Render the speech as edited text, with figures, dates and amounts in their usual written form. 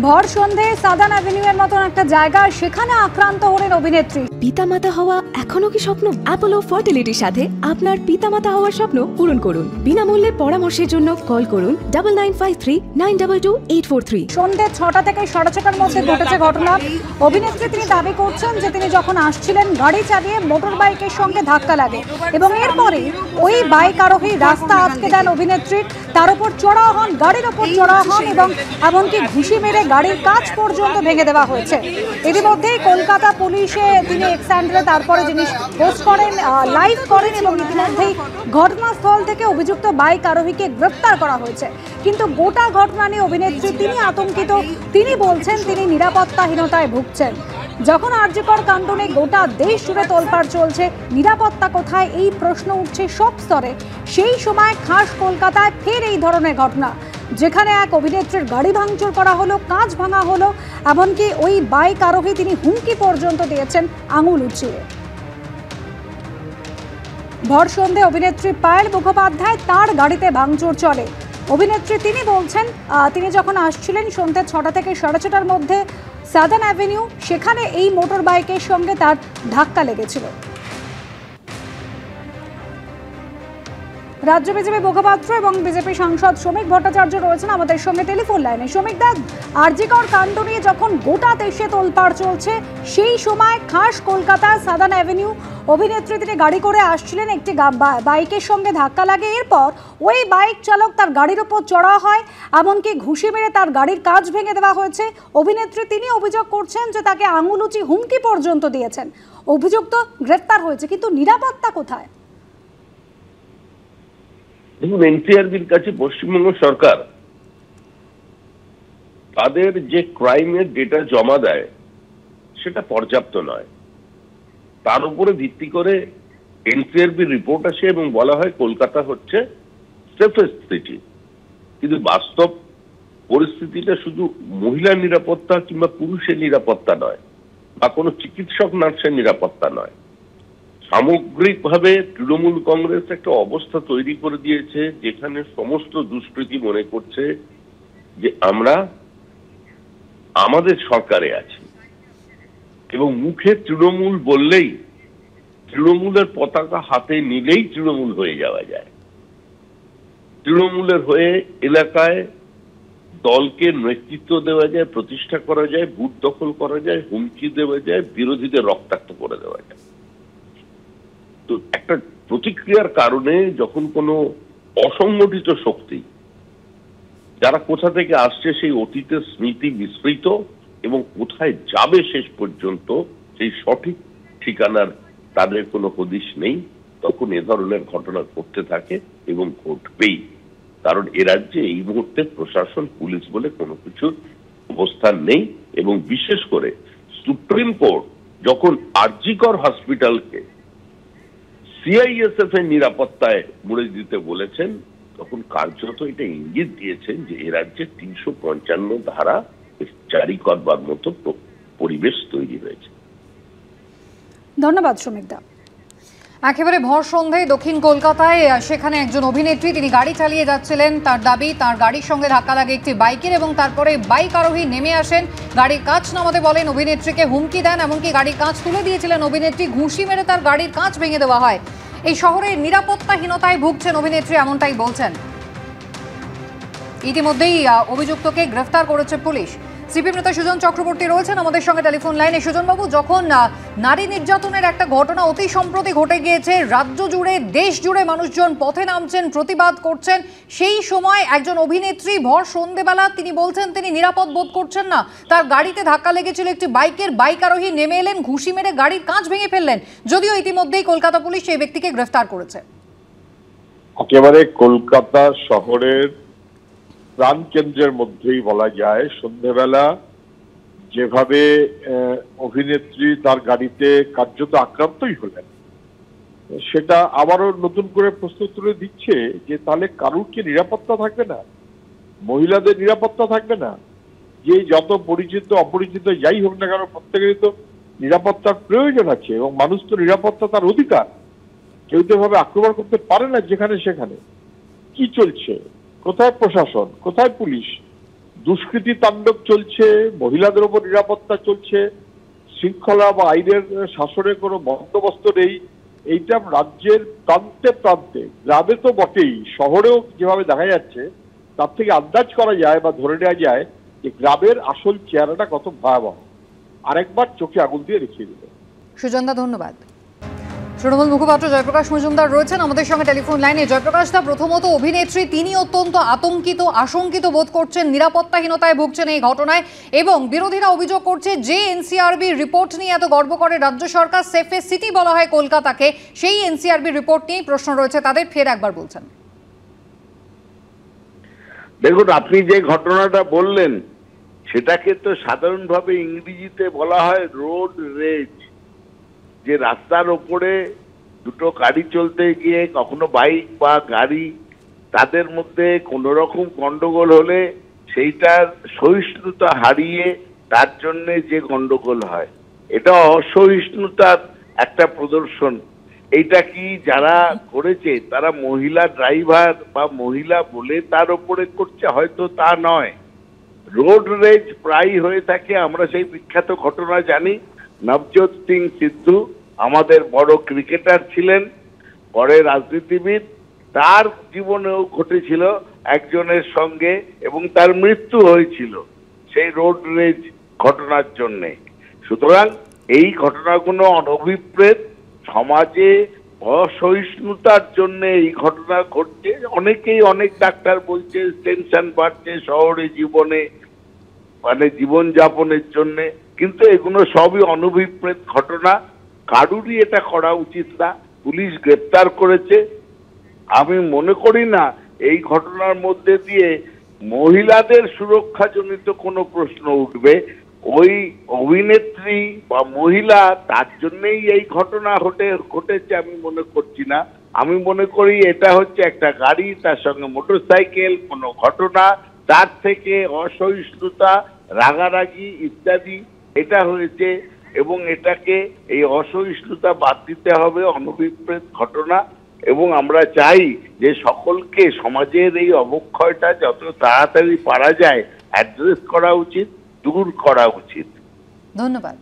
ভর সন্ধে সাদান অ্যাভিনিউ এর মতন একটা জায়গা, সেখানে আক্রান্ত হলেন অভিনেত্রী। পিতামাতা হওয়া এখনো কি স্বপ্ন? অ্যাপোলো ফার্টিলিটির সাথে আপনার পিতামাতা হওয়ার স্বপ্ন পূরণ করুন। বিনামূল্যে পরামর্শের জন্য কল করুন 9953922843। সন্ধ্যে 6টা থেকে 6:30টার মধ্যে ঘটেছে ঘটনা। অভিনেত্রী তিনি দাবি করছেন যে তিনি যখন আসছিলেন গাড়ি চালিয়ে মোটর বাইকের সঙ্গে ধাক্কা লাগে এবং এরপরে ওই বাইক আরোহী রাস্তা আটকে দেন অভিনেত্রীর, তার উপর চড়াও হন, গাড়ির ওপর চড়াও হন এবং এমনকি ঘুষি মেরে গাড়ির কাঁচ পর্যন্ত ভেঙে দেওয়া হয়েছে। ইতিমধ্যেই কলকাতা পুলিশে তিনি এক্স হ্যান্ডেলে তারপরে জিনিস পোস্ট করেন, লাইভ করেন এবং ইতিমধ্যেই ঘটনাস্থল থেকে অভিযুক্ত বাইক আরোহীকে গ্রেপ্তার করা হয়েছে। কিন্তু গোটা ঘটনা নিয়ে অভিনেত্রী তিনি আতঙ্কিত। তিনি বলছেন তিনি নিরাপত্তাহীনতায় ভুগছেন। যখন আরজিকর কাণ্ড নিয়ে গোটা দেশ জুড়ে তোলপাড় চলছে, নিরাপত্তা কোথায় এই প্রশ্ন উঠছে সব স্তরে, সেই সময় খাস কলকাতায় ফের এই ধরনের ঘটনা, যেখানে এক অভিনেত্রীর গাড়ি ভাঙচুর করা হলো, কাঁচ ভাঙা হলো, এমনকি ওই বাইক আরোহী তিনি হুমকি পর্যন্ত দিয়েছেন আঙুল উঁচিয়ে। ভর সন্ধে অভিনেত্রী পায়েল মুখোপাধ্যায়, তার গাড়িতে ভাঙচুর চলে। অভিনেত্রী তিনি বলছেন তিনি যখন আসছিলেন সন্ধ্যে 6টা থেকে 6:30টার মধ্যে সাদান অ্যাভিনিউ, সেখানে এই মোটর বাইকের সঙ্গে তার ধাক্কা লেগেছিল। রাজ্য বিজেপি মুখপাত্র এবং বিজেপি সাংসদ শ্রমিক ভট্টাচার্য রয়েছেন আমাদের সঙ্গে টেলিফোন লাইনে। শ্রমিক দা, আরজিকর কাণ্ড নিয়ে যখন গোটা দেশে তোলপাড় চলছে, সেই সময় খাস কলকাতার সাদান অ্যাভিনিউ অভিনেত্রী তিনি গাড়ি করে আসছিলেন, একটি বাইকের সঙ্গে ধাক্কা লাগে। এরপর ওই বাইক চালক তার গাড়ির ওপর চড়া হয়, এমনকি ঘুষি মেরে তার গাড়ির কাঁচ ভেঙে দেওয়া হয়েছে। অভিনেত্রী তিনি অভিযোগ করছেন যে তাকে আঙুল উঁচি হুমকি পর্যন্ত দিয়েছেন। অভিযুক্ত গ্রেফতার হয়েছে, কিন্তু নিরাপত্তা কোথায়? দেখুন, এনসিআরবির কাছে পশ্চিমবঙ্গ সরকার তাদের যে ক্রাইমের ডেটা জমা দেয় সেটা পর্যাপ্ত নয়। তার উপরে ভিত্তি করে এনসিআরবির রিপোর্ট আসে এবং বলা হয় কলকাতা হচ্ছে সেফেস্ট সিটি। কিন্তু বাস্তব পরিস্থিতিটা শুধু মহিলার নিরাপত্তা কিংবা পুরুষের নিরাপত্তা নয়, বা কোনো চিকিৎসক নার্সের নিরাপত্তা নয়। সামগ্রিকভাবে তৃণমূল কংগ্রেস একটা অবস্থা তৈরি করে দিয়েছে যেখানে সমস্ত দুষ্কৃতী মনে করছে যে আমরা আমাদের সরকারে আছি এবং মুখে তৃণমূল বললেই, তৃণমূলের পতাকা হাতে নিলেই তৃণমূল হয়ে যাওয়া যায়। তৃণমূলের হয়ে এলাকায় দলকে নেতৃত্ব দেওয়া যায়, প্রতিষ্ঠা করা যায়, বুথ দখল করা যায়, হুমকি দেওয়া যায়, বিরোধীদের রক্তাক্ত করে দেওয়া যায়। তো একটা প্রতিক্রিয়ার কারণে যখন কোনো অসংগঠিত শক্তি, যারা কোথা থেকে আসছে সেই অতীতের স্মৃতি বিস্মৃত এবং কোথায় যাবে শেষ পর্যন্ত সেই সঠিক ঠিকানার তাদের কোনো হদিশ নেই, তখন এ ধরনের ঘটনা ঘটতে থাকে এবং ঘটবেই। কারণ এ রাজ্যে এই মুহূর্তে প্রশাসন, পুলিশ বলে কোনো কিছুর অবস্থান নেই। এবং বিশেষ করে সুপ্রিম কোর্ট যখন আরজিকর হসপিটালকে সিআইএসএফ এর নিরাপত্তায় মুড়ে দিতে বলেছেন, তখন কার্যত এটা ইঙ্গিত দিয়েছেন যে এ রাজ্যে 355 ধারা জারি করবার মতো পরিবেশ তৈরি হয়েছে। ধন্যবাদ শ্রমিক দা। একেবারে ভর সন্ধ্যায় দক্ষিণ কলকাতায় সেখানে একজন অভিনেত্রী তিনি গাড়ি চালিয়ে যাচ্ছিলেন। তার দাবি তার গাড়ির সঙ্গে ধাক্কা লাগে একটি বাইকের এবং তারপরে বাইক আরোহী নেমে আসেন, গাড়ির কাঁচ নামাতে বলেন, অভিনেত্রীকে হুমকি দেন, এমনকি গাড়ির কাঁচ তুলে দিয়েছিলেন অভিনেত্রী, ঘুষি মেরে তার গাড়ির কাঁচ ভেঙে দেওয়া হয়। এই শহরে নিরাপত্তাহীনতায় ভুগছেন অভিনেত্রী, এমনটাই বলছেন। ইতিমধ্যেই অভিযুক্তকে গ্রেফতার করেছে পুলিশ। সিপিএম নেতা সুজন চক্রবর্তী রয়েছেন আমাদের সঙ্গে টেলিফোন লাইনে। সুজনবাবু, যখন নারী নির্যাতনের একটা ঘটনা অতি সম্প্রতি ঘটে গিয়েছে, রাজ্য জুড়ে দেশ জুড়ে মানুষজন পথে নামছেন, প্রতিবাদ করছেন, সেই সময় একজন অভিনেত্রী ভর সন্ধেবেলা তিনি বলছেন তিনি নিরাপদ বোধ করছেন না, তার গাড়িতে ধাক্কা লেগেছিল একটি বাইকের, বাইক আরোহী নেমে এলেন, ঘুষি মেরে গাড়ির কাঁচ ভেঙে ফেললেন। যদিও ইতিমধ্যেই কলকাতা পুলিশ সেই ব্যক্তিকে গ্রেফতার করেছে। একেবারে কলকাতা শহরের প্রাণ কেন্দ্রের মধ্যেই বলা যায়, সন্ধ্যেবেলা যেভাবে অভিনেত্রী তার গাড়িতে কার্যত আক্রান্তই হলেন, সেটা আবারও নতুন করে প্রশ্ন তুলে দিচ্ছে যে তাহলে কারুর কি নিরাপত্তা থাকবে না? মহিলাদের নিরাপত্তা থাকবে না? যে যত পরিচিত অপরিচিত যাই হোক না কেন, প্রত্যেকেরই তো নিরাপত্তার প্রয়োজন আছে এবং মানুষ তো নিরাপত্তা তার অধিকার। কেউ তো এভাবে আক্রমণ করতে পারে না যেখানে সেখানে। কি চলছে? কোথায় প্রশাসন, কোথায় পুলিশ? দুষ্কৃতি তাণ্ডব চলছে, মহিলাদের উপর নিরাপত্তা চলছে, শৃঙ্খলা বা আইনের শাসনের কোনো বন্দোবস্ত নেই। এইটা রাজ্যের প্রান্তে প্রান্তে, গ্রামে তো বটেই, শহরেও যেভাবে দেখা যাচ্ছে তার থেকে আন্দাজ করা যায় বা ধরে নেওয়া যায় যে গ্রামের আসল চেহারাটা কত ভয়াবহ। আরেকবার চোখে আঙুল দিয়ে দেখিয়ে দিল। সুজনদা, ধন্যবাদ। তৃণমূল মুখপাত্র জয়প্রকাশ মজুমদার রয়েছেন আমাদের সঙ্গে টেলিফোন লাইনে। জয়প্রকাশ দা, প্রথমত অভিনেত্রী তিনি অত্যন্ত আশঙ্কিত বোধ করছেন, নিরাপত্তাহীনতায় ভুগছেন এই ঘটনায়, এবং বিরোধীরা অভিযোগ করছে যে এনসিআরবি রিপোর্ট নিয়ে এত গর্ব করে রাজ্য সরকার, সেফে সিটি বলা হয় কলকাতাকে, সেই এনসিআরবি রিপোর্ট নিয়েই প্রশ্ন রয়েছে তাদের। ফের একবার বলছেন। দেখুন, আপনি যে ঘটনাটা বললেন সেটাকে তো সাধারণভাবে ইংরেজিতে বলা হয় রোড রেজ। যে রাস্তার ওপরে দুটো গাড়ি চলতে গিয়ে, কখনো বাইক বা গাড়ি, তাদের মধ্যে কোনো রকম গন্ডগোল হলে সেইটার সহিষ্ণুতা হারিয়ে তার জন্য যে গন্ডগোল হয়, এটা অসহিষ্ণুতার একটা প্রদর্শন। এইটা কি যারা করেছে তারা মহিলা ড্রাইভার বা মহিলা বলে তার উপরে করছে? হয়তো তা নয়। রোড রেজ প্রায় হয়ে থাকে। আমরা সেই বিখ্যাত ঘটনা জানি, নবজোৎ সিং সিদ্ধু আমাদের বড় ক্রিকেটার ছিলেন, পরে রাজনীতিবিদ, তার জীবনেও ঘটেছিল একজনের সঙ্গে এবং তার মৃত্যু হয়েছিল সেই রোড রেজ ঘটনার জন্যে। সুতরাং এই ঘটনাগুলো অনভিপ্রেত, সমাজে অসহিষ্ণুতার জন্য এই ঘটনা ঘটছে। অনেকেই, অনেক ডাক্তার বলছে টেনশন বাড়ছে শহরে জীবনে, মানে জীবনযাপনের জন্য, কিন্তু এগুলো সবই অনভিপ্রেত ঘটনা। কারুরই এটা করা উচিত না। পুলিশ গ্রেপ্তার করেছে। আমি মনে করি না এই ঘটনার মধ্যে দিয়ে মহিলাদের সুরক্ষাজনিত কোনো প্রশ্ন উঠবে। ওই অভিনেত্রী বা মহিলা তার জন্যই এই ঘটনা ঘটেছে আমি মনে করছি না। আমি মনে করি এটা হচ্ছে একটা গাড়ি, তার সঙ্গে মোটরসাইকেল, কোনো ঘটনা, তার থেকে অসহিষ্ণুতা, রাগারাগি ইত্যাদি এটা হয়েছে, এবং এটাকে এই অসহিষ্ণুতা বাদ দিতে হবে, অনভিপ্রেত ঘটনা। এবং আমরা চাই যে সকলকে সমাজের এই অবক্ষয়টা যত তাড়াতাড়ি পারা যায় অ্যাড্রেস করা উচিত, দূর করা উচিত। ধন্যবাদ।